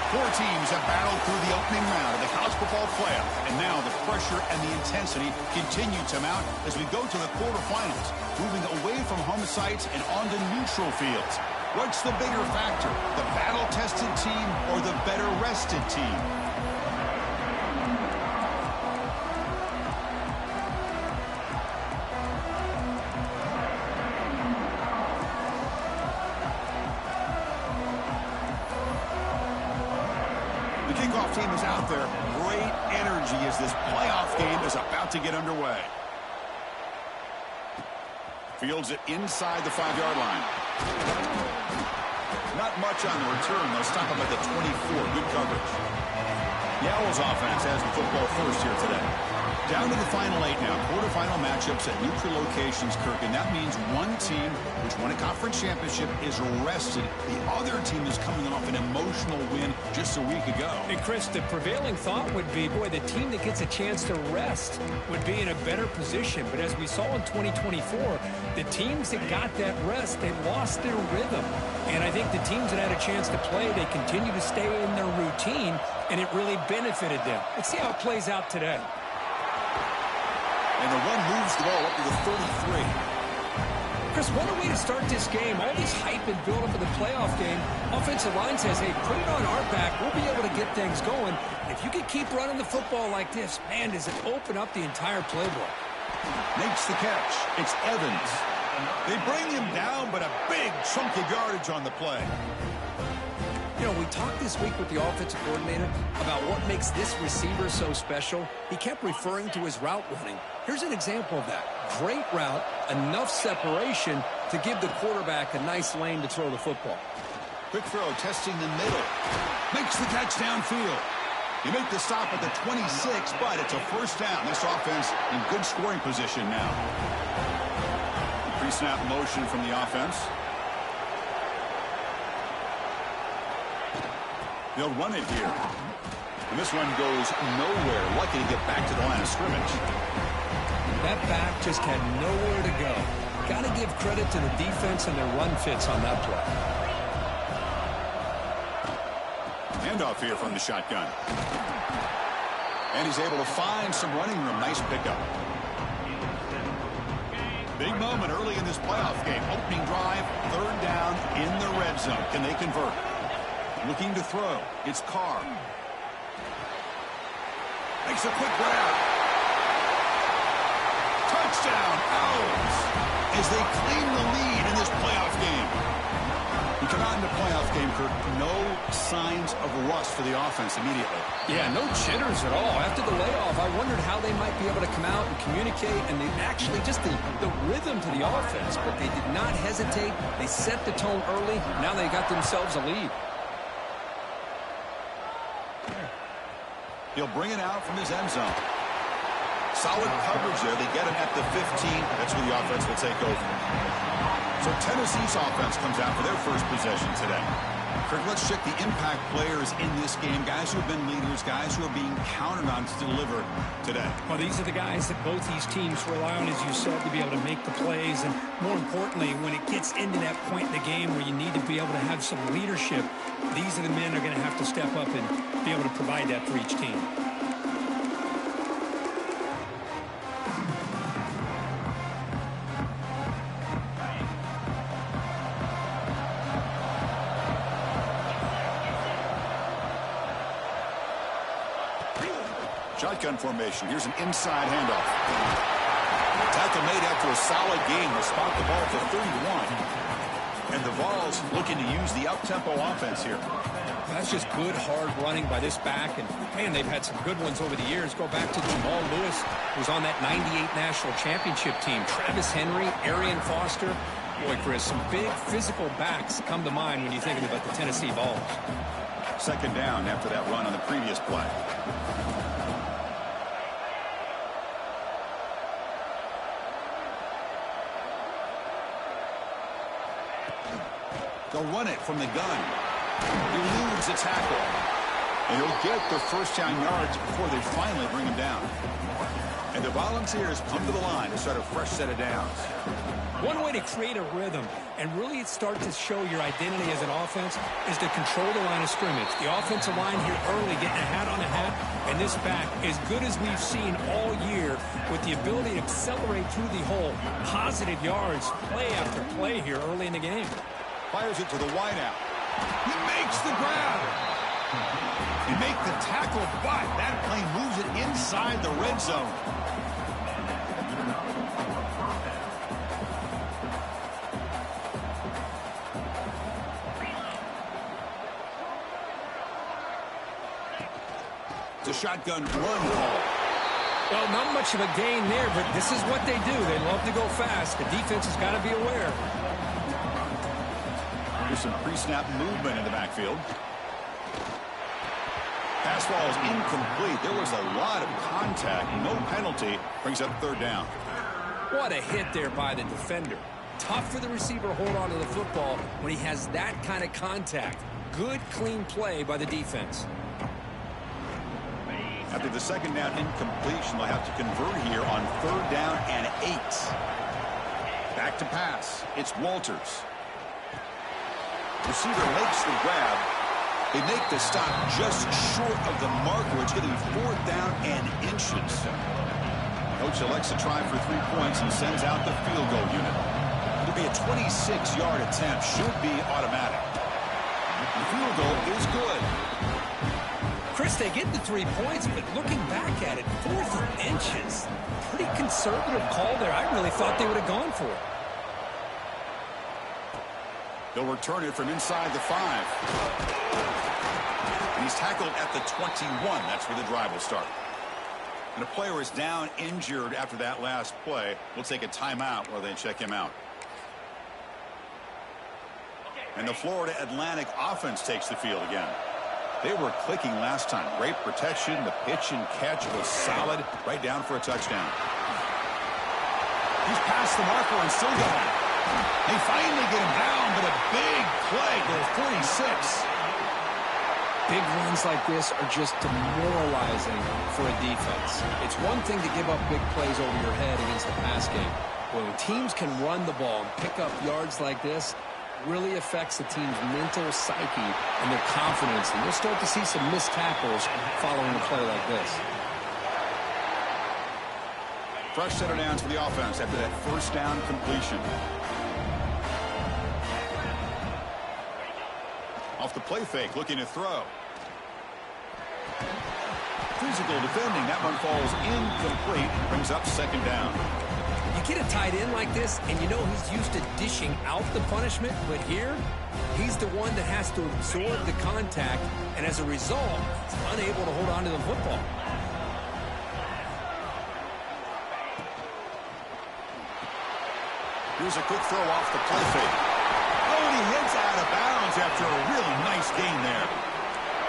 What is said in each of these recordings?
Four teams have battled through the opening round of the college football playoff, and now the pressure and the intensity continue to mount as we go to the quarterfinals, moving away from home sites and onto neutral fields. What's the bigger factor, the battle-tested team or the better-rested team? The kickoff team is out there. Great energy as this playoff game is about to get underway. Fields it inside the 5-yard line. Not much on the return. They'll stop him at the 24. Good coverage. The Owls offense has the football first here today. Down to the final 8 now. Quarterfinal matchups at neutral locations, Kirk. And that means one team, which won a conference championship, is rested. The other team is coming off an emotional win just a week ago. And, Chris, the prevailing thought would be, boy, the team that gets a chance to rest would be in a better position. But as we saw in 2024, the teams that got that rest, they lost their rhythm. And I think the teams that had a chance to play, they continue to stay in their routine, and it really benefited them. Let's see how it plays out today. And the run moves the ball up to the 33. Chris, what a way to start this game. All this hype and build up of the playoff game. Offensive line says, hey, put it on our back. We'll be able to get things going. And if you can keep running the football like this, man, does it open up the entire playbook. Makes the catch. It's Evans. They bring him down, but a big chunk of yardage on the play. You know, we talked this week with the offensive coordinator about what makes this receiver so special. He kept referring to his route running. Here's an example of that. Great route, enough separation to give the quarterback a nice lane to throw the football. Quick throw, testing the middle. Makes the catch downfield. You make the stop at the 26, but it's a first down. This offense in good scoring position now. Pre-snap motion from the offense. They'll run it here. And this one goes nowhere. Lucky to get back to the line of scrimmage. That back just had nowhere to go. Got to give credit to the defense and their run fits on that play. Handoff here from the shotgun. And he's able to find some running room. Nice pickup. Big moment early in this playoff game. Opening drive, third down in the red zone. Can they convert? Looking to throw. It's Carr. Makes a quick grab. Touchdown, Owls, as they claim the lead in this playoff game. We come out in the playoff game, Kirk. No signs of rust for the offense immediately. Yeah, no jitters at all. After the layoff, I wondered how they might be able to come out and communicate, and they actually just the rhythm to the offense, but they did not hesitate. They set the tone early. Now they got themselves a lead. He'll bring it out from his end zone. Solid coverage there. They get him at the 15. That's where the offense will take over. So Tennessee's offense comes out for their first possession today. Kirk, let's check the impact players in this game. Guys who have been leaders, guys who are being counted on to deliver today. Well, these are the guys that both these teams rely on, as you said, to be able to make the plays. And more importantly, when it gets into that point in the game where you need to be able to have some leadership, these are the men that are going to have to step up and be able to provide that for each team. Shotgun formation. Here's an inside handoff. Tackle made after a solid game. They'll spot the ball for 31. And the Vols looking to use the up-tempo offense here. That's just good, hard running by this back. And, man, they've had some good ones over the years. Go back to Jamal Lewis, who's on that 98 National Championship team. Travis Henry, Arian Foster. Boy, Chris, some big physical backs come to mind when you think about the Tennessee Vols. Second down after that run on the previous play. They'll run it from the gun. Eludes a tackle. And he'll get the first down yards before they finally bring him down. And the Volunteers come to the line to start a fresh set of downs. One way to create a rhythm and really start to show your identity as an offense is to control the line of scrimmage. The offensive line here early getting a hat on a hat, and this back, as good as we've seen all year, with the ability to accelerate through the hole. Positive yards, play after play here early in the game. Fires it to the wideout. He makes the grab. He make the tackle, but that play moves it inside the red zone. It's a shotgun run call. Well, not much of a gain there, but this is what they do. They love to go fast. The defense has got to be aware. There's some pre-snap movement in the backfield. Pass ball is incomplete. There was a lot of contact. No penalty. Brings up third down. What a hit there by the defender. Tough for the receiver to hold on to the football when he has that kind of contact. Good, clean play by the defense. After the second down incompletion, they'll have to convert here on third down and 8. Back to pass. It's Walters. Receiver makes the grab. They make the stop just short of the marker, which getting fourth down and inches. Coach elects to try for 3 points and sends out the field goal unit. It'll be a 26-yard attempt. Should be automatic. The field goal is good. Chris, they get the 3 points, but looking back at it, 4th and inches. Pretty conservative call there. I really thought they would have gone for it. They'll return it from inside the 5. And he's tackled at the 21. That's where the drive will start. And a player is down injured after that last play. We'll take a timeout while they check him out. And the Florida Atlantic offense takes the field again. They were clicking last time. Great protection. The pitch and catch was solid. Right down for a touchdown. He's past the marker and still going. They finally get him down, but a big play to the 46. Big runs like this are just demoralizing for a defense. It's one thing to give up big plays over your head against the pass game. But when teams can run the ball and pick up yards like this, it really affects the team's mental psyche and their confidence. And you'll start to see some missed tackles following a play like this. Fresh set of downs for the offense after that first down completion. Off the play fake, looking to throw. Physical defending. That one falls incomplete. Brings up second down. You get a tight end like this, and you know he's used to dishing out the punishment, but here, he's the one that has to absorb the contact, and as a result, he's unable to hold on to the football. Here's a quick throw off the play fake. Oh, and he hits out of bounds after a really nice gain there.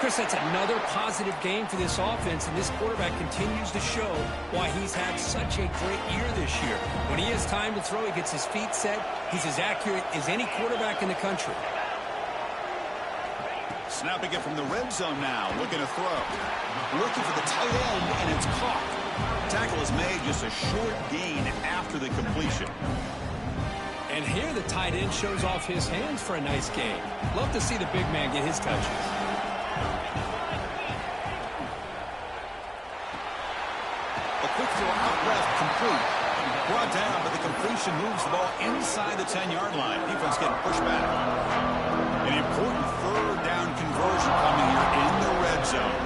Chris, that's another positive game for this offense, and this quarterback continues to show why he's had such a great year this year. When he has time to throw, he gets his feet set. He's as accurate as any quarterback in the country. Snapping it from the red zone now, looking to throw. Looking for the tight end, and it's caught. Tackle is made, just a short gain after the completion. And here the tight end shows off his hands for a nice gain. Love to see the big man get his touches. A quick throw out left, complete. Brought down, but the completion moves the ball inside the 10-yard line. Defense getting pushed back. An important third down conversion coming here in the red zone.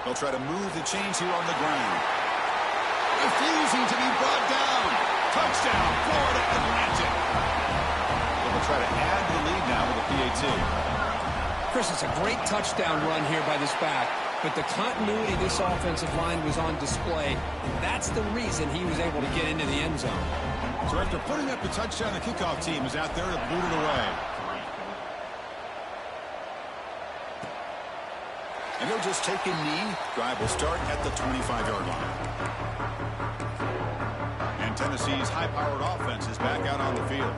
They'll try to move the chains here on the ground. Refusing to be brought down. Touchdown, Florida Atlantic. They'll try to add the lead now with a PAT. Chris, it's a great touchdown run here by this back, but the continuity of this offensive line was on display, and that's the reason he was able to get into the end zone. So after putting up the touchdown, the kickoff team is out there to boot it away. And they'll just take a knee. Drive will start at the 25-yard line. And Tennessee's high-powered offense is back out on the field.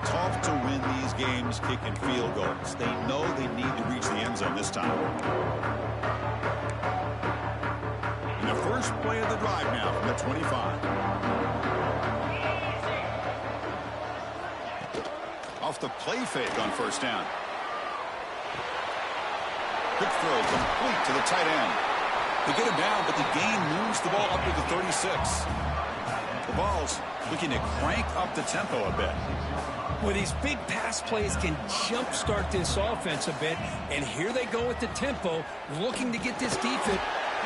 Tough to win these games kicking field goals. They know they need to reach the end zone this time. first play of the drive now from the 25. Off the play fake on first down. Quick throw complete to the tight end. They get him down, but the gain moves the ball up to the 36. The ball's looking to crank up the tempo a bit. Well, these big pass plays can jumpstart this offense a bit, and here they go with the tempo, looking to get this defense.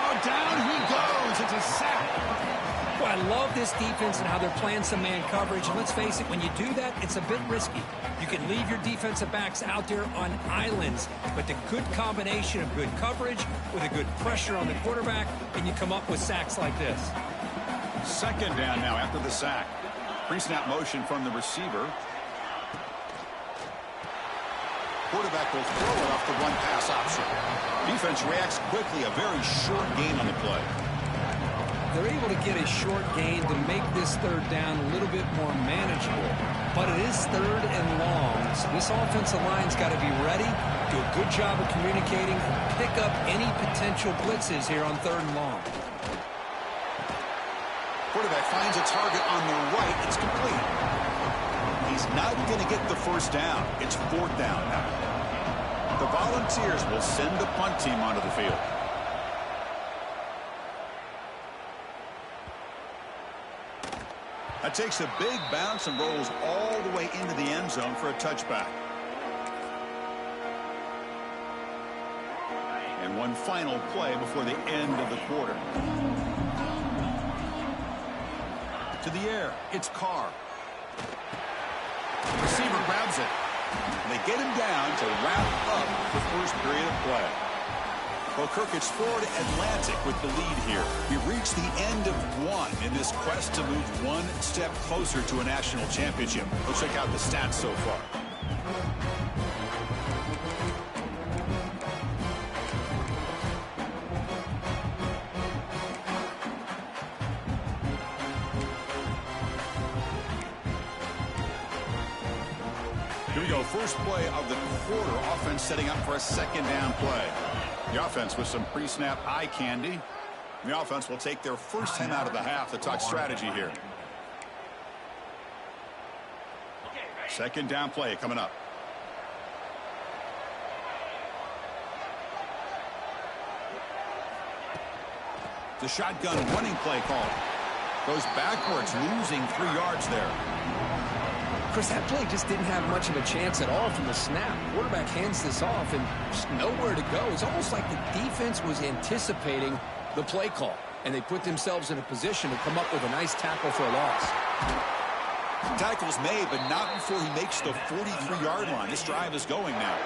Oh, down he goes. It's a sack. Well, I love this defense and how they're playing some man coverage. And let's face it, when you do that, it's a bit risky. You can leave your defensive backs out there on islands, but the good combination of good coverage with a good pressure on the quarterback, and you come up with sacks like this. Second down now after the sack. Pre-snap motion from the receiver. Quarterback will throw it off the one pass option. Defense reacts quickly. A very short gain on the play. They're able to get a short gain to make this third down a little bit more manageable. But it is third and long, so this offensive line's got to be ready, do a good job of communicating, and pick up any potential blitzes here on third and long. Quarterback finds a target on the right. It's complete. He's not going to get the first down. It's fourth down now. The Volunteers will send the punt team onto the field. That takes a big bounce and rolls all the way into the end zone for a touchback. And one final play before the end of the quarter. To the air, it's Carr. Receiver grabs it. They get him down to wrap up the first period of play. Well, Kirk, it's Florida Atlantic with the lead here. We reached the end of one in this quest to move one step closer to a national championship. Let's check out the stats so far. Here we go. First play of the quarter. Offense setting up for a second down play. The offense with some pre-snap eye candy. The offense will take their first time out of the half to talk strategy here. Second down play coming up. The shotgun running play call. Goes backwards, losing 3 yards there. Chris, that play just didn't have much of a chance at all from the snap. Quarterback hands this off and just nowhere to go. It's almost like the defense was anticipating the play call, and they put themselves in a position to come up with a nice tackle for a loss. Tackle's made, but not before he makes the 43-yard line. This drive is going now.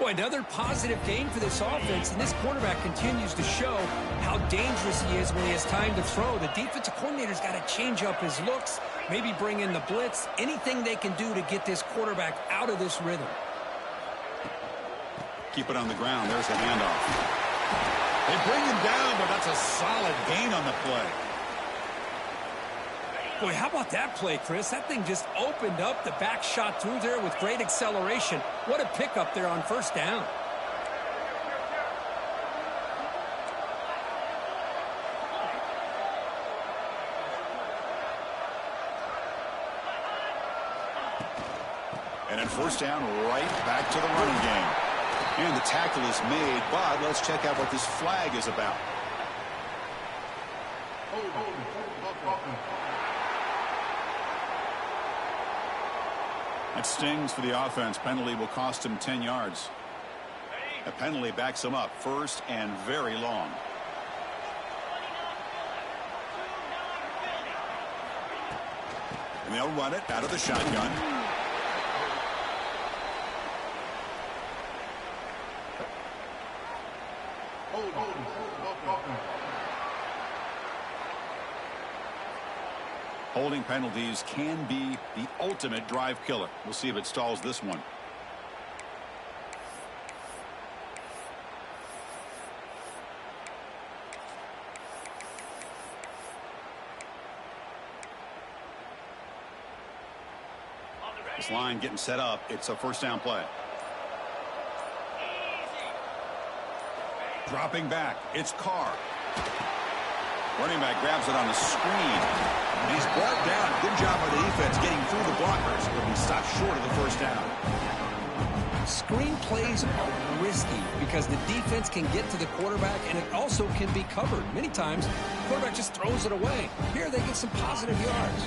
Boy, another positive gain for this offense, and this quarterback continues to show how dangerous he is when he has time to throw. The defensive coordinator's got to change up his looks, maybe bring in the blitz, anything they can do to get this quarterback out of this rhythm. Keep it on the ground. There's the handoff. They bring him down, but that's a solid gain on the play. Boy, how about that play, Chris? That thing just opened up. The back shot through there with great acceleration. What a pickup there on first down. And then first down, right back to the running game. And the tackle is made, but let's check out what this flag is about. That stings for the offense. Penalty will cost him 10 yards. A penalty backs him up first and very long. And they'll run it out of the shotgun. Holding penalties can be the ultimate drive killer. We'll see if it stalls this one. This line getting set up. It's a first down play. Dropping back. It's Carr. Running back grabs it on the screen. And he's brought down. Good job by the defense getting through the blockers. But he stopped short of the first down. Screen plays are risky because the defense can get to the quarterback, and it also can be covered. Many times, the quarterback just throws it away. Here, they get some positive yards.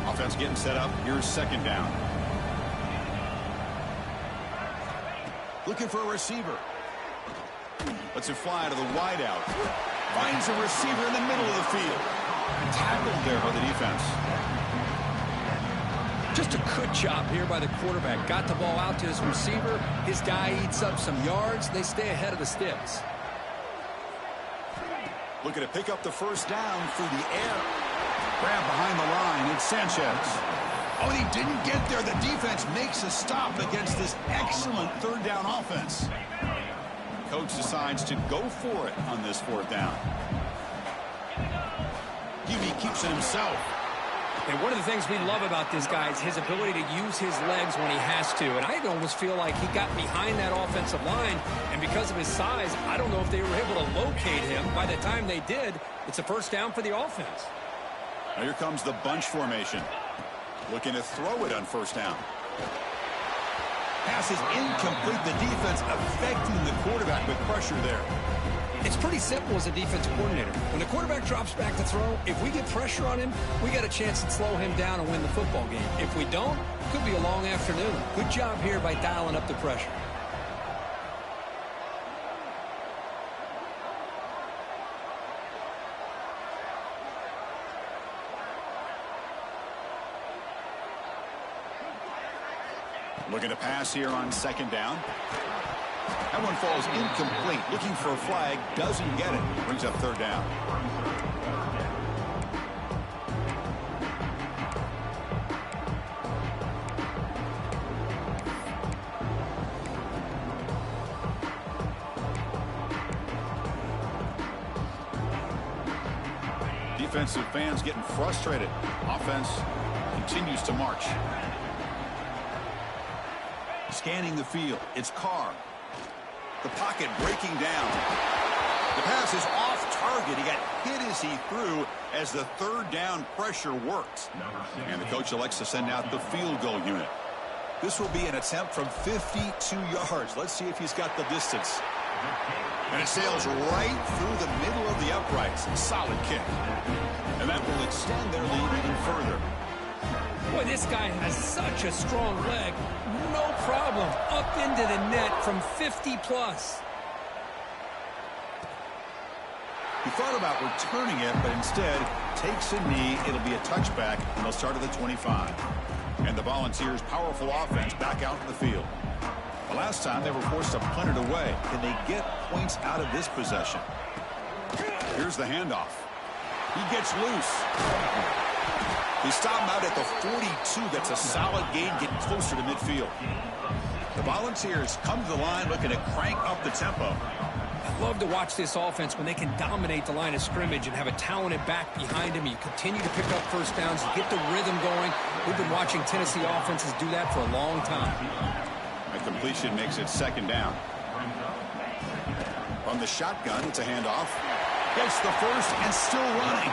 Offense getting set up. Here's second down. Looking for a receiver. Lets it fly to the wideout. Finds a receiver in the middle of the field. Tackled there by the defense. Just a good job here by the quarterback. Got the ball out to his receiver. His guy eats up some yards. They stay ahead of the sticks. Looking to pick up the first down through the air. Grab behind the line. It's Sanchez. Oh, and he didn't get there. The defense makes a stop against this excellent third down offense. Coach decides to go for it on this fourth down. Hubie keeps it himself. And one of the things we love about this guy is his ability to use his legs when he has to. And I almost feel like he got behind that offensive line, and because of his size, I don't know if they were able to locate him. By the time they did, it's a first down for the offense. Now here comes the bunch formation. Looking to throw it on first down. Pass is incomplete. The defense affecting the quarterback with pressure there. It's pretty simple as a defensive coordinator. When the quarterback drops back to throw, if we get pressure on him, we got a chance to slow him down and win the football game. If we don't, it could be a long afternoon. Good job here by dialing up the pressure. Looking to pass here on second down. That one falls incomplete. Looking for a flag. Doesn't get it. Brings up third down. Defensive fans getting frustrated. Offense continues to march. Scanning the field. It's Carr. The pocket breaking down. The pass is off target. He got hit as he threw as the third down pressure worked. And the coach elects to send out the field goal unit. This will be an attempt from 52 yards. Let's see if he's got the distance. And it sails right through the middle of the uprights. Solid kick. And that will extend their lead even further. Boy, this guy has such a strong leg. No problem. Up into the net from 50 plus. He thought about returning it, but instead takes a knee. It'll be a touchback, and they'll start at the 25. And the Volunteers' powerful offense back out in the field. The last time they were forced to punt it away. Can they get points out of this possession? Here's the handoff. He gets loose. He stopped him out at the 42. That's a solid gain, getting closer to midfield. The Volunteers come to the line looking to crank up the tempo. I love to watch this offense when they can dominate the line of scrimmage and have a talented back behind him. You continue to pick up first downs. You get the rhythm going. We've been watching Tennessee offenses do that for a long time. A completion makes it second down. From the shotgun, it's a handoff. Gets the first and still running.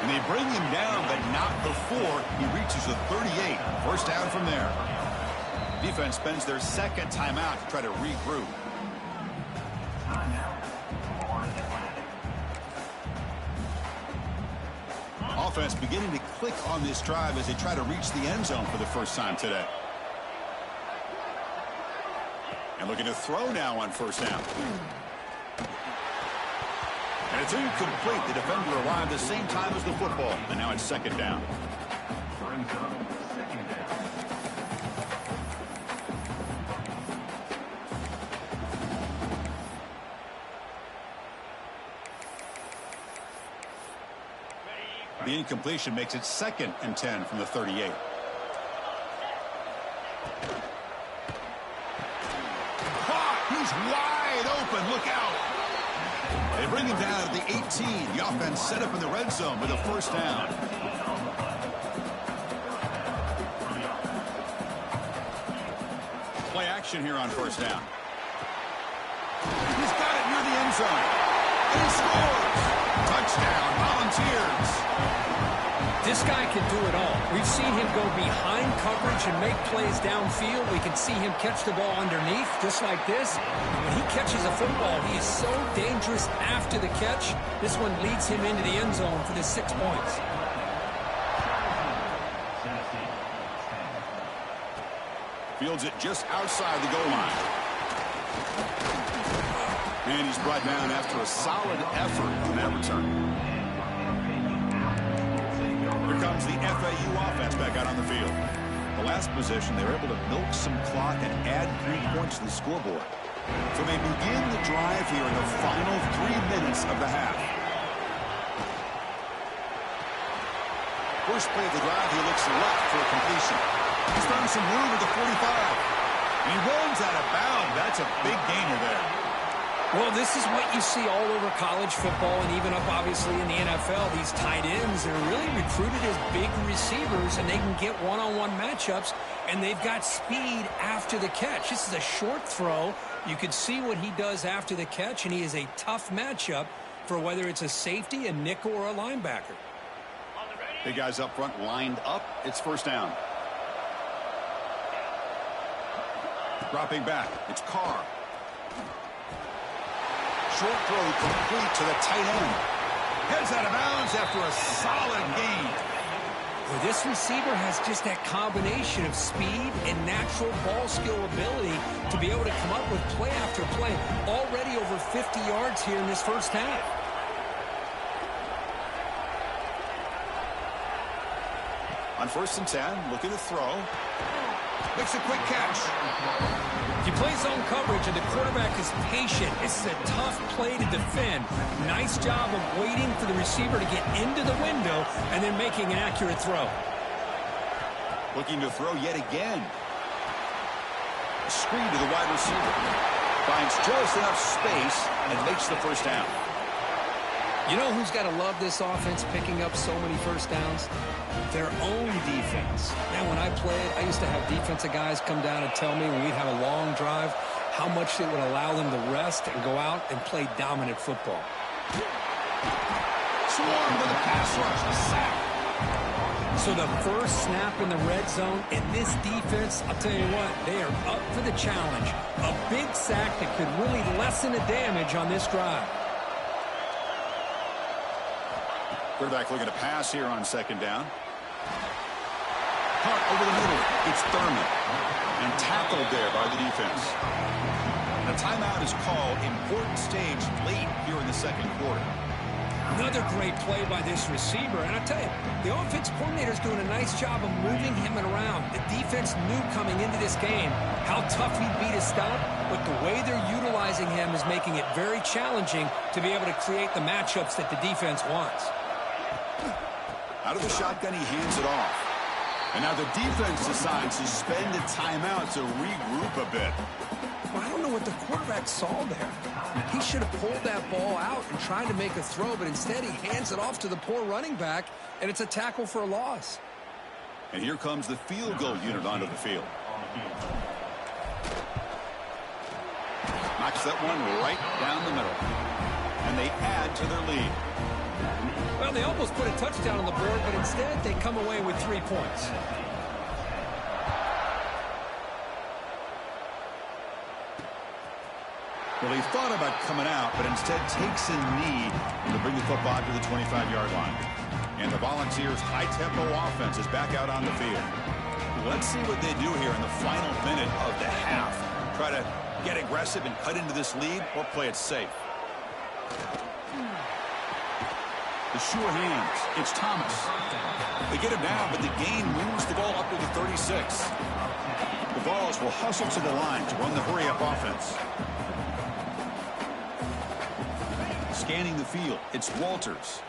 And they bring him down, but not before he reaches the 38. First down from there. Defense spends their second timeout to try to regroup. Offense beginning to click on this drive as they try to reach the end zone for the first time today. And looking to throw now on first down. And it's incomplete. The defender arrived the same time as the football. And now it's second down. The incompletion makes it 2nd and 10 from the 38. He's wide open. Look out. They bring him down at the 18. The offense set up in the red zone with a first down. Play action here on first down. He's got it near the end zone. And he scores. Touchdown. This guy can do it all. We've seen him go behind coverage and make plays downfield. We can see him catch the ball underneath, just like this. And when he catches a football, he is so dangerous after the catch. This one leads him into the end zone for the 6 points. Fields it just outside the goal line. And he's brought down after a solid effort on that return. Here comes the FAU offense back out on the field. The last possession, they were able to milk some clock and add 3 points to the scoreboard. So they begin the drive here in the final 3 minutes of the half. First play of the drive, he looks left for a completion. He's found some room at the 45. And he runs out of bounds. That's a big gainer there. Well, this is what you see all over college football and even up, obviously, in the NFL. These tight ends are really recruited as big receivers, and they can get one-on-one matchups, and they've got speed after the catch. This is a short throw. You could see what he does after the catch, and he is a tough matchup for whether it's a safety, a nickel, or a linebacker. Big guys up front lined up. It's first down. Dropping back. It's Carr. Short throw complete to the tight end. Heads out of bounds after a solid gain. Well, this receiver has just that combination of speed and natural ball skill ability to be able to come up with play after play. Already over 50 yards here in this first half. On first and 10, looking to throw. Makes a quick catch. If you play zone coverage and the quarterback is patient, this is a tough play to defend. Nice job of waiting for the receiver to get into the window and then making an accurate throw. Looking to throw yet again. A screen to the wide receiver. Finds just enough space and makes the first down. You know who's got to love this offense picking up so many first downs? Their own defense. Man, when I played, I used to have defensive guys come down and tell me when we'd have a long drive how much it would allow them to rest and go out and play dominant football. Swarm with a pass rush, a sack. So the first snap in the red zone, and this defense, I'll tell you what, they are up for the challenge. A big sack that could really lessen the damage on this drive. Quarterback looking to pass here on second down. Caught over the middle. It's Thurman. And tackled there by the defense. A timeout is called. Important stage late here in the second quarter. Another great play by this receiver. And I tell you, the offense coordinator is doing a nice job of moving him around. The defense knew coming into this game how tough he'd be to stop, but the way they're utilizing him is making it very challenging to be able to create the matchups that the defense wants. Out of the shotgun, he hands it off. And now the defense decides to spend a timeout to regroup a bit. Well, I don't know what the quarterback saw there. He should have pulled that ball out and tried to make a throw, but instead he hands it off to the poor running back, and it's a tackle for a loss. And here comes the field goal unit onto the field. Knocks that one right down the middle. And they add to their lead. Well, they almost put a touchdown on the board, but instead they come away with 3 points. Well, he thought about coming out, but instead takes a knee to bring the football to the 25-yard line. And the Volunteers' high-tempo offense is back out on the field. Let's see what they do here in the final minute of the half. Try to get aggressive and cut into this lead, or play it safe. The sure hands. It's Thomas. They get him down, but the gain moves the ball up to the 36. The Vols will hustle to the line to run the hurry-up offense. Scanning the field, it's Walters.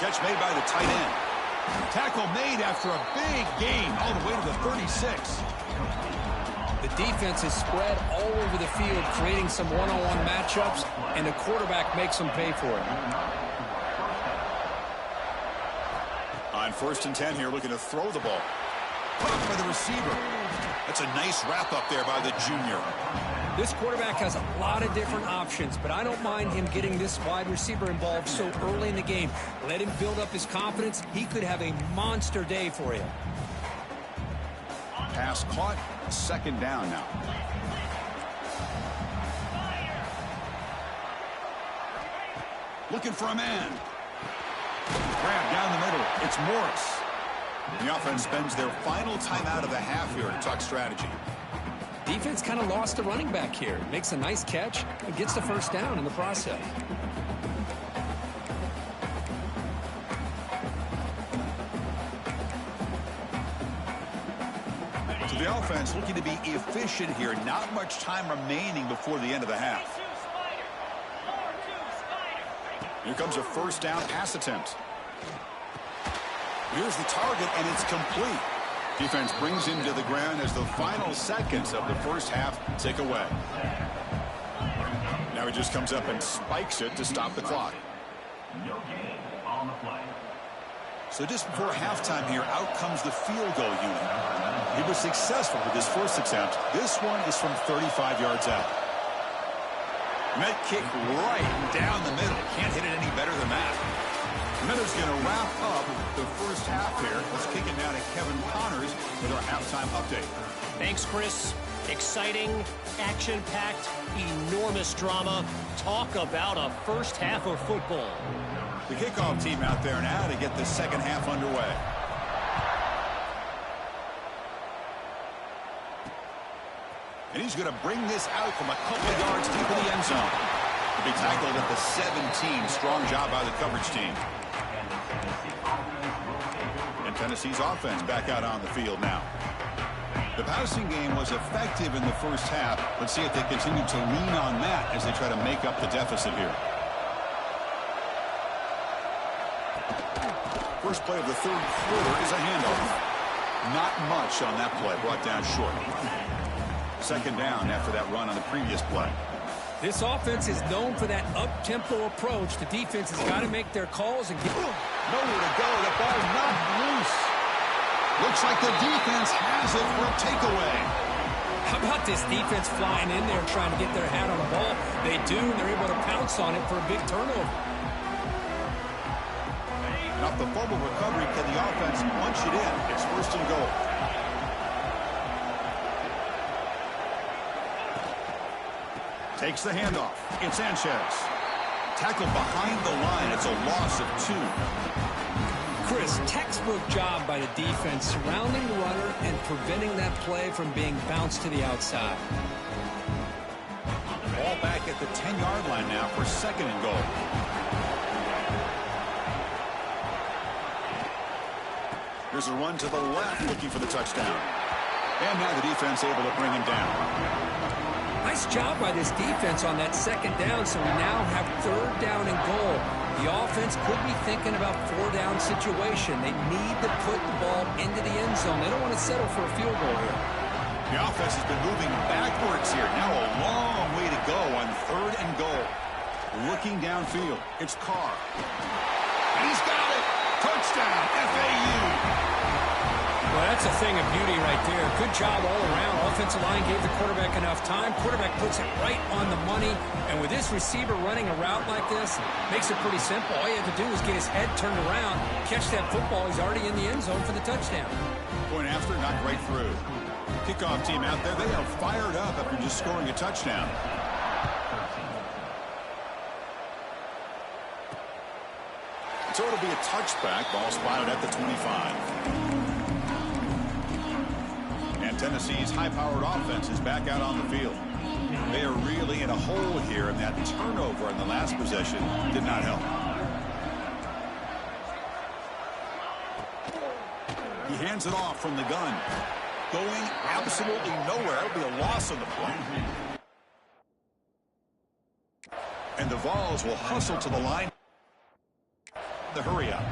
Catch made by the tight end. Tackle made after a big gain all the way to the 36. The defense is spread all over the field, creating some one-on-one matchups, and the quarterback makes them pay for it. On first and 10 here, looking to throw the ball. Caught by the receiver. That's a nice wrap up there by the junior. This quarterback has a lot of different options, but I don't mind him getting this wide receiver involved so early in the game. Let him build up his confidence. He could have a monster day for you. Pass caught. Second down now. Looking for a man. Grab down the middle. It's Morris. The offense spends their final timeout of the half here to talk strategy. Defense kind of lost the running back here. Makes a nice catch and gets the first down in the process. So the offense looking to be efficient here. Not much time remaining before the end of the half. Here comes a first down pass attempt. Here's the target, and it's complete. Defense brings him to the ground as the final seconds of the first half tick away. Now he just comes up and spikes it to stop the clock. No gain on the play. So just before halftime here, out comes the field goal unit. He was successful with his first attempt. This one is from 35 yards out. Net kick right down the middle. Can't hit it any better than that. Miller's going to wrap up the first half here. Let's kick it now to Kevin Connors with our halftime update. Thanks, Chris. Exciting, action-packed, enormous drama. Talk about a first half of football. The kickoff team out there now to get the second half underway. And he's going to bring this out from a couple of yards deep in the end zone. To be tackled at the 17. Strong job by the coverage team. And Tennessee's offense back out on the field now. The passing game was effective in the first half. Let's see if they continue to lean on that as they try to make up the deficit here. First play of the third quarter is a handoff. Not much on that play. Brought down short. Second down after that run on the previous play. This offense is known for that up-tempo approach. The defense has got to make their calls and get... Nowhere to go. The ball's not loose. Looks like the defense has it for a takeaway. How about this defense flying in there trying to get their hat on the ball? They do, and they're able to pounce on it for a big turnover. And off the fumble recovery, can the offense punch it in? It's first and goal. Takes the handoff. It's Sanchez. Tackled behind the line. It's a loss of 2. Chris, textbook job by the defense surrounding the runner and preventing that play from being bounced to the outside. Ball back at the 10-yard line now for second and goal. Here's a run to the left looking for the touchdown. And now the defense able to bring him down. Nice job by this defense on that second down, so we now have third down and goal. The offense could be thinking about four-down situation. They need to put the ball into the end zone. They don't want to settle for a field goal here. The offense has been moving backwards here. Now a long way to go on third and goal. Looking downfield, it's Carr. And he's got it! Touchdown, FAU! Well, that's a thing of beauty right there. Good job all around. Offensive line gave the quarterback enough time. Quarterback puts it right on the money. And with this receiver running a route like this, makes it pretty simple. All you have to do is get his head turned around, catch that football. He's already in the end zone for the touchdown. Point after, knocked right through. Kickoff team out there, they are fired up after just scoring a touchdown. So it'll be a touchback. Ball spotted at the 25. And Tennessee's high-powered offense is back out on the field. They are really in a hole here, and that turnover in the last possession did not help. He hands it off from the gun. Going absolutely nowhere. It'll be a loss on the play. And the Vols will hustle to the line. The hurry up.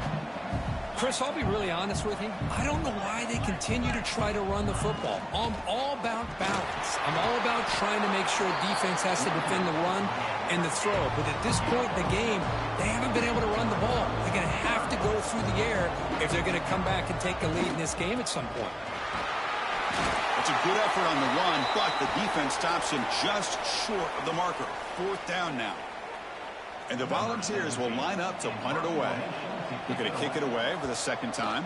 Chris, I'll be really honest with you. I don't know why they continue to try to run the football. I'm all about balance. I'm all about trying to make sure defense has to defend the run and the throw. But at this point in the game, they haven't been able to run the ball. They're going to have to go through the air if they're going to come back and take the lead in this game at some point. It's a good effort on the run, but the defense stops him just short of the marker. 4th down now. And the Volunteers will line up to punt it away. They're going to kick it away for the 2nd time.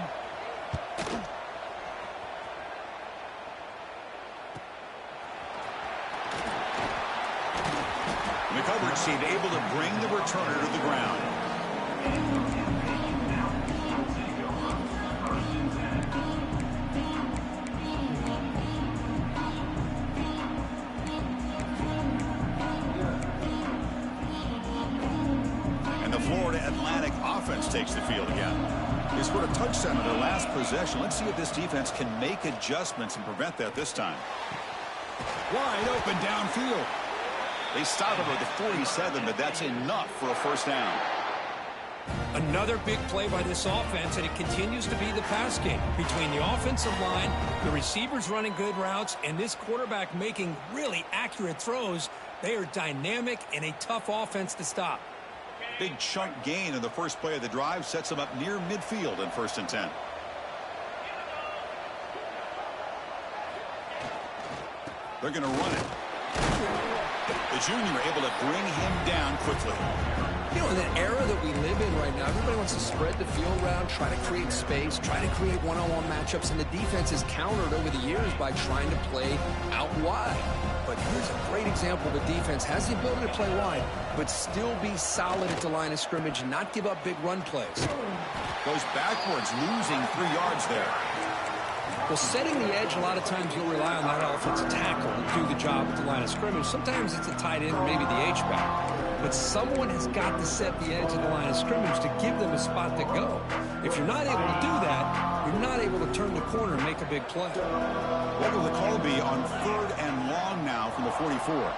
The coverage team able to bring the returner to the ground. And the Florida Atlantic offense takes the field again. They scored a touchdown on their last possession. Let's see if this defense can make adjustments and prevent that this time. Wide open downfield. They stop him at the 47, but that's enough for a 1st down. Another big play by this offense, and it continues to be the pass game between the offensive line, the receivers running good routes, and this quarterback making really accurate throws. They are dynamic and a tough offense to stop. Big chunk gain in the first play of the drive sets them up near midfield in 1st and 10. They're going to run it. The junior able to bring him down quickly. You know, in the era that we live in right now, everybody wants to spread the field around, try to create space, try to create one-on-one matchups, and the defense has countered over the years by trying to play out wide. But here's a great example of a defense has the ability to play wide, but still be solid at the line of scrimmage and not give up big run plays. Goes backwards, losing 3 yards there. Well, setting the edge, a lot of times you'll rely on that offensive tackle to do the job at the line of scrimmage. Sometimes it's a tight end or maybe the H-back. But someone has got to set the edge of the line of scrimmage to give them a spot to go. If you're not able to do that, you're not able to turn the corner and make a big play. What will the call be on 3rd and long now from the 44?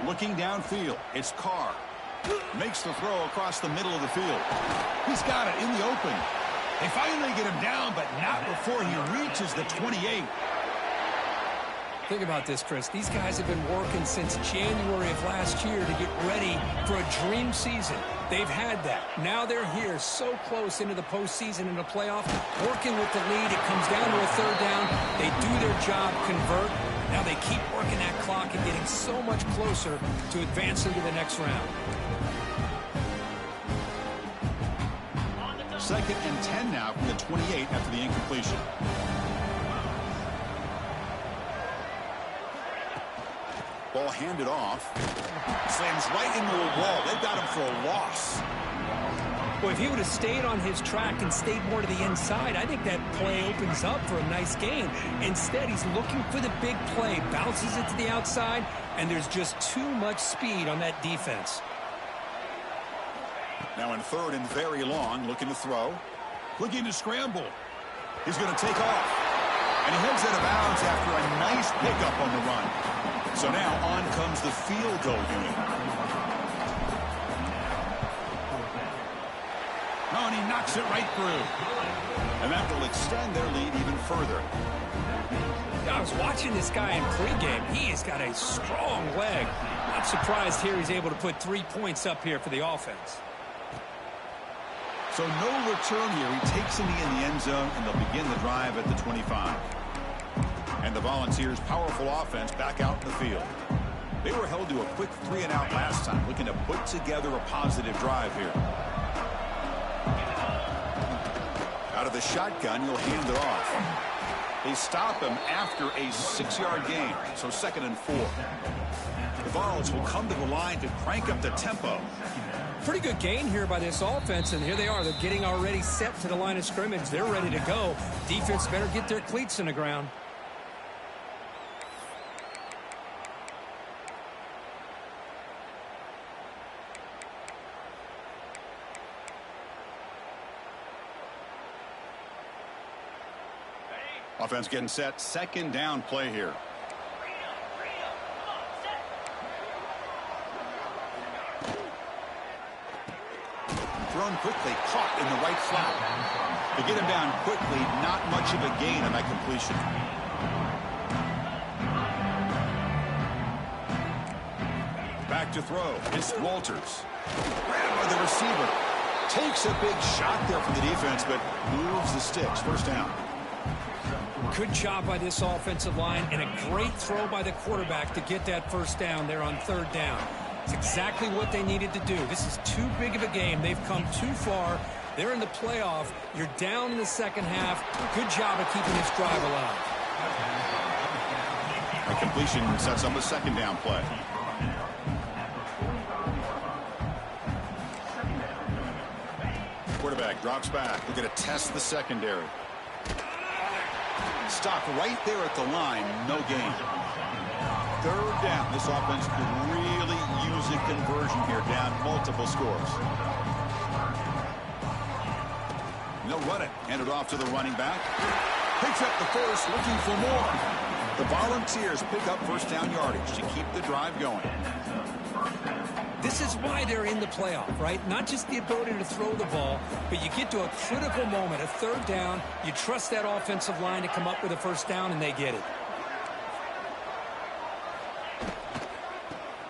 Looking downfield, it's Carr. Makes the throw across the middle of the field. He's got it in the open. They finally get him down, but not before he reaches the 28. Think about this, Chris. These guys have been working since January of last year to get ready for a dream season. They've had that. Now they're here so close into the postseason and the playoff, working with the lead. It comes down to a 3rd down. They do their job, convert. Now they keep working that clock and getting so much closer to advancing to the next round. 2nd and 10 now from the 28 after the incompletion. Ball handed off. Slams right into a wall. They've got him for a loss. Well, if he would have stayed on his track and stayed more to the inside, I think that play opens up for a nice gain. Instead, he's looking for the big play, bounces it to the outside, and there's just too much speed on that defense. Now in 3rd and very long, looking to throw. Looking to scramble. He's going to take off. And he heads out of bounds after a nice pickup on the run. So now on comes the field goal unit. Oh, and he knocks it right through. And that will extend their lead even further. I was watching this guy in pregame. He has got a strong leg. Not surprised here he's able to put 3 points up here for the offense. So no return here. He takes him in the end zone, and they'll begin the drive at the 25. And the Volunteers' powerful offense back out in the field. They were held to a quick 3-and-out last time, looking to put together a positive drive here. Out of the shotgun, you'll hand it off. They stop him after a 6-yard gain, so 2nd and 4. The Vols will come to the line to crank up the tempo. Pretty good gain here by this offense, and here they are. They're getting already set to the line of scrimmage. They're ready to go. Defense better get their cleats in the ground. Offense getting set. 2nd down play here. Thrown quickly, caught in the right flat. To get him down quickly, not much of a gain on that completion. Back to throw. It's Walters. Grabbed by the receiver. Takes a big shot there from the defense, but moves the sticks. First down. Good job by this offensive line, and a great throw by the quarterback to get that first down there on third down. It's exactly what they needed to do. This is too big of a game. They've come too far. They're in the playoff. You're down in the second half. Good job of keeping this drive alive. A completion sets up a second down play. Quarterback drops back. We're going to test the secondary. Stop right there at the line. No gain. Third down. This offense could really use a conversion here. Down multiple scores. And they'll run it. Hand it off to the running back. Picks up the first, looking for more. The Volunteers pick up first down yardage to keep the drive going. This is why they're in the playoff, right? Not just the ability to throw the ball, but you get to a critical moment, a third down. You trust that offensive line to come up with a first down, and they get it.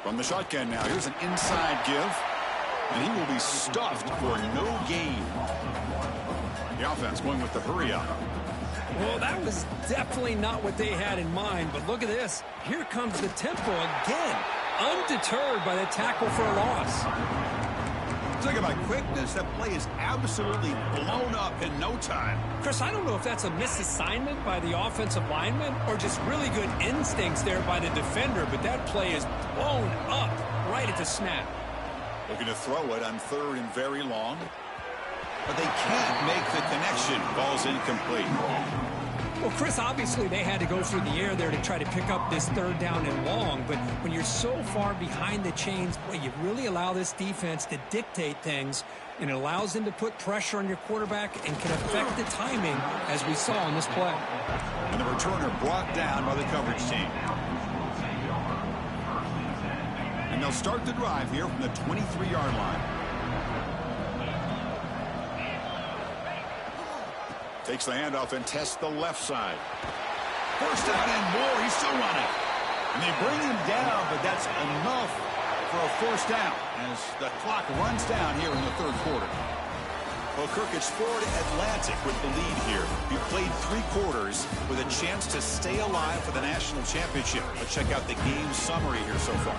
From the shotgun now, here's an inside give, and he will be stuffed for no gain. The offense going with the hurry up. Well, that was definitely not what they had in mind, but look at this. Here comes the tempo again, undeterred by the tackle for a loss. Talk about quickness. That play is absolutely blown up in no time. Chris, I don't know if that's a misassignment by the offensive lineman or just really good instincts there by the defender, but that play is blown up right at the snap. Looking to throw it on third and very long. But they can't make the connection. Ball's incomplete. Well, Chris, obviously they had to go through the air there to try to pick up this third down and long, but when you're so far behind the chains, boy, you really allow this defense to dictate things, and it allows them to put pressure on your quarterback and can affect the timing, as we saw in this play. And the returner brought down by the coverage team. And they'll start the drive here from the 23-yard line. Takes the handoff and tests the left side. First down and more. He's still running. And they bring him down, but that's enough for a first down as the clock runs down here in the third quarter. Well, Kirk, it's Florida Atlantic with the lead here. We played 3 quarters with a chance to stay alive for the national championship. Let's check out the game summary here so far.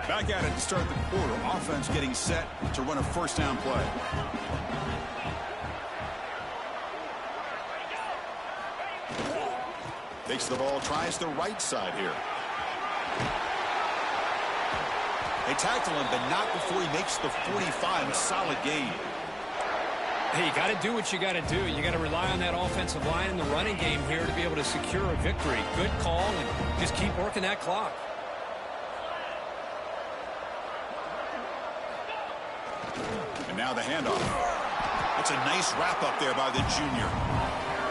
Back at it to start the quarter. Offense getting set to run a first down play. Takes the ball, tries the right side here. They tackle him, but not before he makes the 45. A solid gain. Hey, you got to do what you got to do. You got to rely on that offensive line in the running game here to be able to secure a victory. Good call, and just keep working that clock. And now the handoff. That's a nice wrap up there by the junior.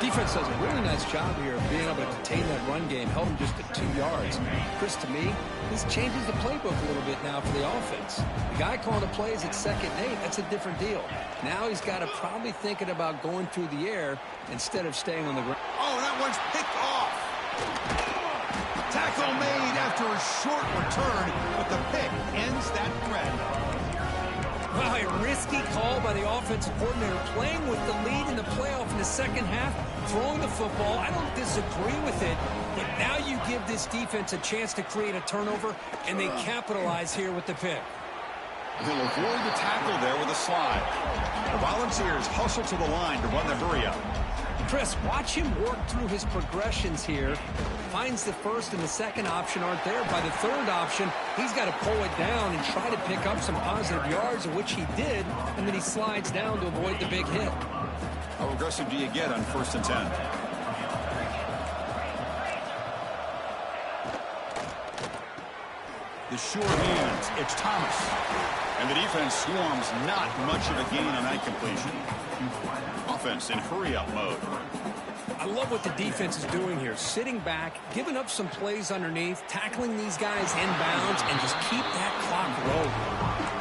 Defense does a really nice job here of being able to contain that run game, held him just at 2 yards. Chris, to me, this changes the playbook a little bit now for the offense. The guy calling the plays at 2nd and 8, that's a different deal. Now he's got to probably thinking about going through the air instead of staying on the ground. Oh, that one's picked off. Tackle made after a short return, but the pick ends that threat. Wow, a risky call by the offensive coordinator, playing with the lead in the playoff in the second half, throwing the football. I don't disagree with it, but now you give this defense a chance to create a turnover, and they capitalize here with the pick. He'll avoid the tackle there with a slide. The Volunteers hustle to the line to run the hurry-up. Chris, watch him work through his progressions here. Finds the first and the second option aren't there. By the third option, he's got to pull it down and try to pick up some positive yards, of which he did, and then he slides down to avoid the big hit. How aggressive do you get on 1st and 10? The sure hands. It's Thomas. And the defense swarms, not much of a gain on that completion. Offense in hurry-up mode. I love what the defense is doing here. Sitting back, giving up some plays underneath, tackling these guys inbounds, and just keep that clock rolling.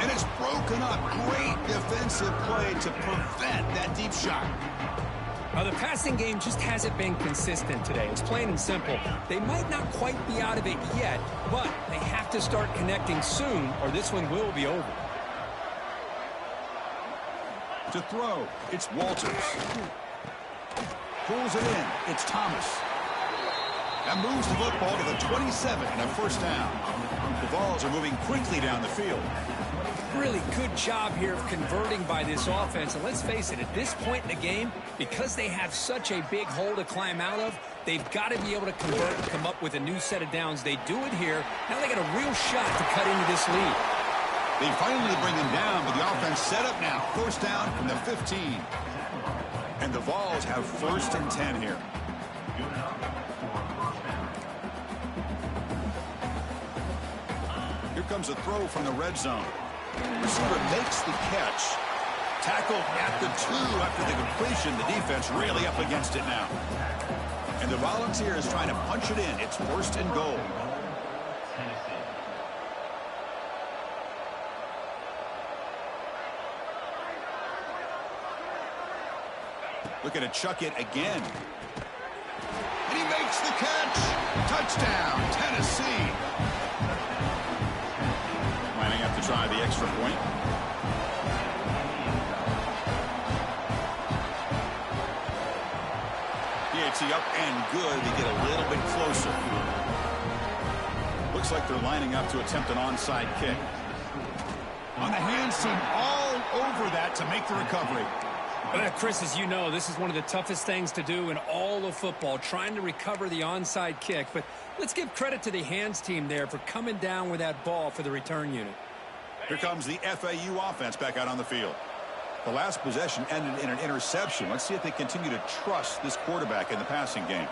And it's broken up. Great defensive play to prevent that deep shot. The passing game just hasn't been consistent today. It's plain and simple. They might not quite be out of it yet, but they have to start connecting soon or this one will be over. To throw, it's Walters. Pulls it in, it's Thomas. That moves the football to the 27 and a first down. The Vols are moving quickly down the field. Really good job here of converting by this offense. And let's face it, at this point in the game, because they have such a big hole to climb out of, they've got to be able to convert and come up with a new set of downs. They do it here. Now they got a real shot to cut into this lead. They finally bring him down, but the offense set up now. First down from the 15. And the Vols have first and 10 here. Here comes a throw from the red zone. Receiver makes the catch. Tackled at the 2 after the completion. The defense really up against it now. And the Volunteers trying to punch it in. It's first and goal. Looking to chuck it again. And he makes the catch. Touchdown, Tennessee. Lining up to try the extra point. PAT up and good. They get a little bit closer. Looks like they're lining up to attempt an onside kick. On the hands team, all over that to make the recovery. Chris, as you know, this is one of the toughest things to do in all of football, trying to recover the onside kick. But let's give credit to the hands team there for coming down with that ball for the return unit. Here comes the FAU offense back out on the field. The last possession ended in an interception. Let's see if they continue to trust this quarterback in the passing game.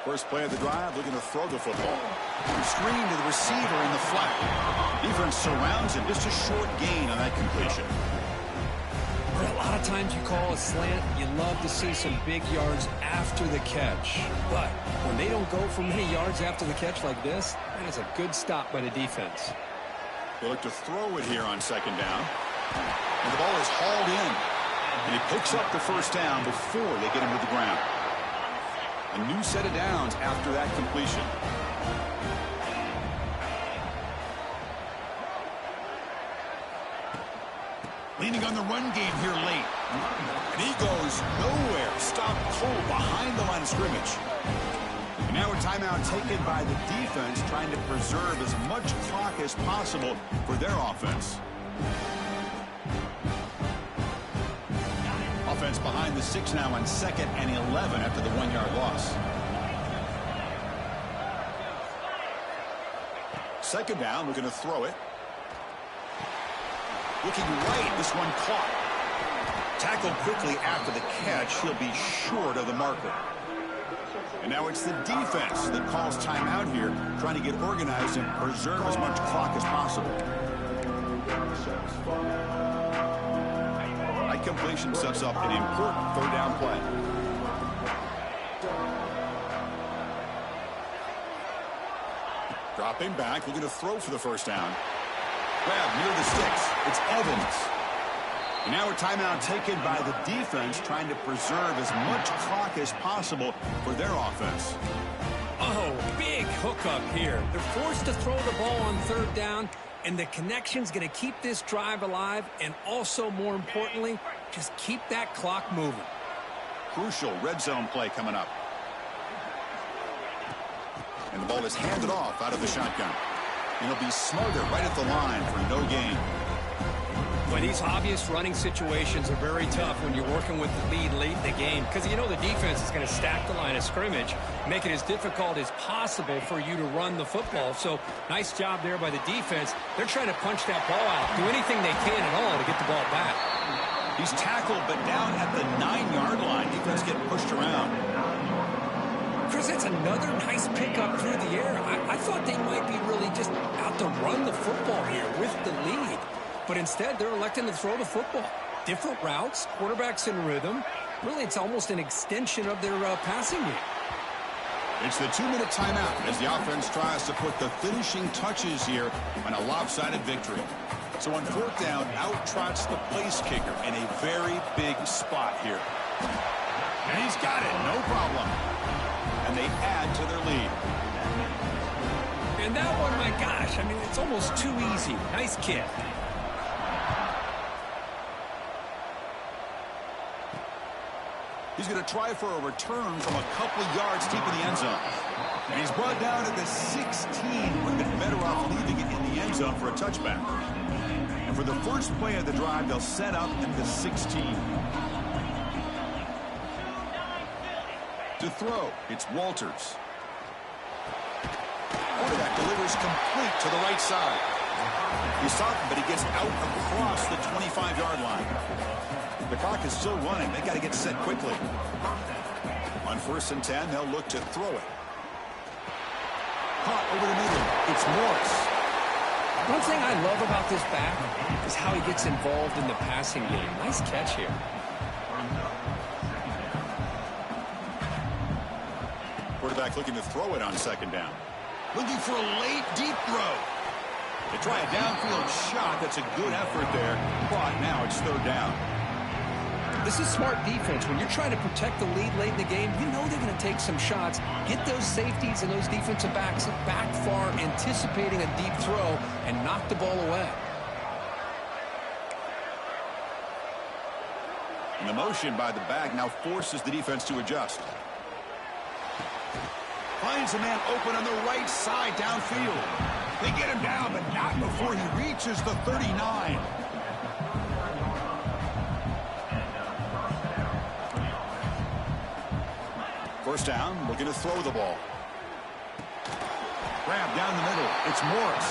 First play of the drive, looking to throw the football. Screen to the receiver in the flat. Defense surrounds him. Just a short gain on that completion. A lot of times you call a slant, you love to see some big yards after the catch. But when they don't go for many yards after the catch like this, that is a good stop by the defense. They look to throw it here on second down. And the ball is hauled in. And he picks up the first down before they get him to the ground. A new set of downs after that completion. Leaning on the run game here late. And he goes nowhere. Stopped cold behind the line of scrimmage. And now a timeout taken by the defense, trying to preserve as much clock as possible for their offense. Offense behind the 6 now on 2nd and 11 after the 1-yard loss. Second down, looking to throw it. Looking right, this one caught. Tackled quickly after the catch. He'll be short of the marker. And now it's the defense that calls timeout here, trying to get organized and preserve as much clock as possible. That completion sets up an important third down play. Dropping back, looking to throw for the first down. Grab near the sticks. It's Evans. And now a timeout taken by the defense, trying to preserve as much clock as possible for their offense. Oh, big hookup here. They're forced to throw the ball on third down, and the connection's going to keep this drive alive, and also, more importantly, just keep that clock moving. Crucial red zone play coming up. And the ball is handed off out of the shotgun. And he'll be smothered right at the line for no gain. Well, these obvious running situations are very tough when you're working with the lead late in the game, because you know the defense is going to stack the line of scrimmage, make it as difficult as possible for you to run the football. So nice job there by the defense. They're trying to punch that ball out, do anything they can at all to get the ball back. He's tackled, but down at the 9-yard line. Defense getting pushed around. Chris, that's another nice pickup through the air. I thought they might be really just out to run the football here with the lead. But instead, they're electing to throw the football. Different routes, quarterbacks in rhythm. Really, it's almost an extension of their passing game. It's the 2-minute timeout as the offense tries to put the finishing touches here on a lopsided victory. So on fourth down, out trots the place kicker in a very big spot here. And he's got it, no problem. And they add to their lead. And that one, my gosh, I mean, it's almost too easy. Nice kick. He's going to try for a return from a couple of yards deep in the end zone. And he's brought down to the 16. Would have been better off leaving it in the end zone for a touchback. And for the first play of the drive, they'll set up at the 16. To throw, it's Walters. Quarterback delivers complete to the right side. He's stopped, but he gets out across the 25-yard line. The clock is still running. They got to get set quickly. On 1st and 10, they'll look to throw it. Caught over the middle. It's Morris. One thing I love about this back is how he gets involved in the passing game. Nice catch here. Quarterback looking to throw it on 2nd down. Looking for a late, deep throw. They try a downfield shot. That's a good effort there. But now it's 3rd down. This is smart defense. When you're trying to protect the lead late in the game, you know they're going to take some shots, get those safeties and those defensive backs back far, anticipating a deep throw, and knock the ball away. And the motion by the back now forces the defense to adjust. Finds a man open on the right side downfield. They get him down, but not before he reaches the 39. First down, looking to throw the ball. Grab down the middle. It's Morris.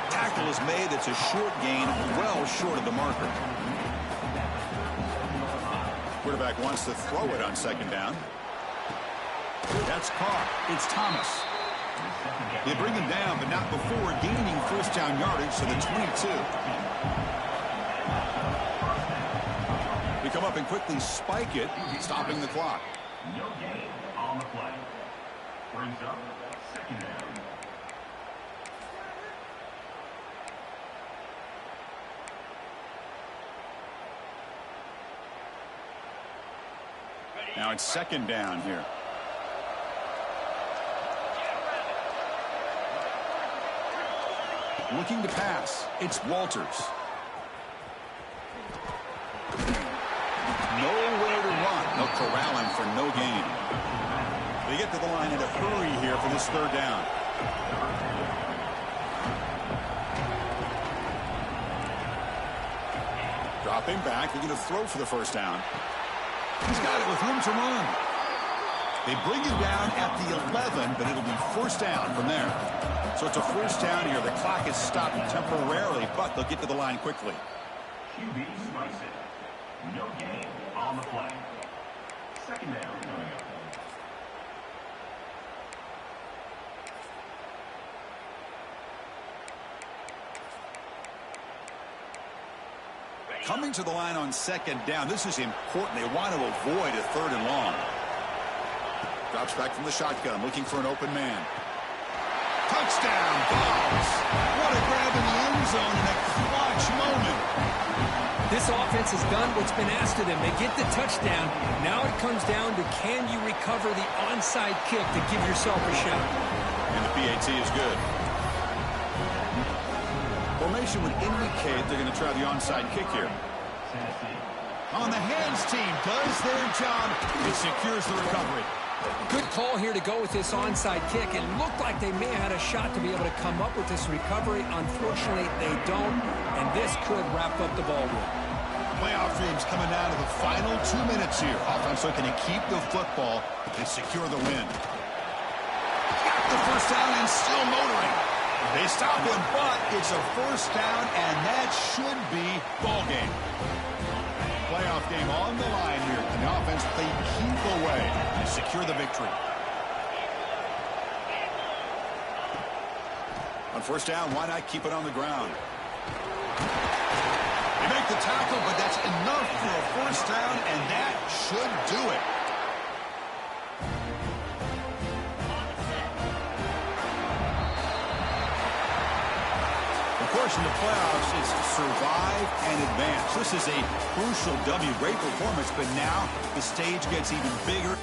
Tackle is made. It's a short gain, well short of the marker. Quarterback wants to throw it on 2nd down. That's caught. It's Thomas. They bring him down, but not before gaining 1st down yardage to the 22. They come up and quickly spike it, stopping the clock. No gain on the play. Brings up 2nd down. Now it's 2nd down here. Looking to pass. It's Walters. Nowhere to run. They'll corral him for no gain. They get to the line in a hurry here for this 3rd down. Dropping back, looking to throw for the 1st down. He's got it with room to run. They bring him down at the 11, but it'll be 1st down from there. So it's a 1st down here. The clock is stopped temporarily, but they'll get to the line quickly. QB slice it. No gain on the play. 2nd down. Coming to the line on 2nd down. This is important. They want to avoid a 3rd and long. Drops back from the shotgun, looking for an open man. Touchdown, Dogs. What a grab in the end zone in a clutch moment. This offense has done what's been asked of them. They get the touchdown. Now it comes down to, can you recover the onside kick to give yourself a shot? And the PAT is good. Formation would indicate they're going to try the onside kick here. On the hands team does their job. It secures the recovery. Good call here to go with this onside kick. It looked like they may have had a shot to be able to come up with this recovery. Unfortunately, they don't, and this could wrap up the ball game. Playoff dreams coming down to the final 2 minutes here. Offense looking to keep the football and secure the win. Got the 1st down and still motoring. They stop him, but it's a 1st down, and that should be ball game. Playoff game on the line here. And the offense played keep away and secure the victory. On 1st down, why not keep it on the ground? They make the tackle, but that's enough for a 1st down, and that should do it. Of course, in the playoffs is survive and advance. This is a crucial W. Great performance, but now the stage gets even bigger.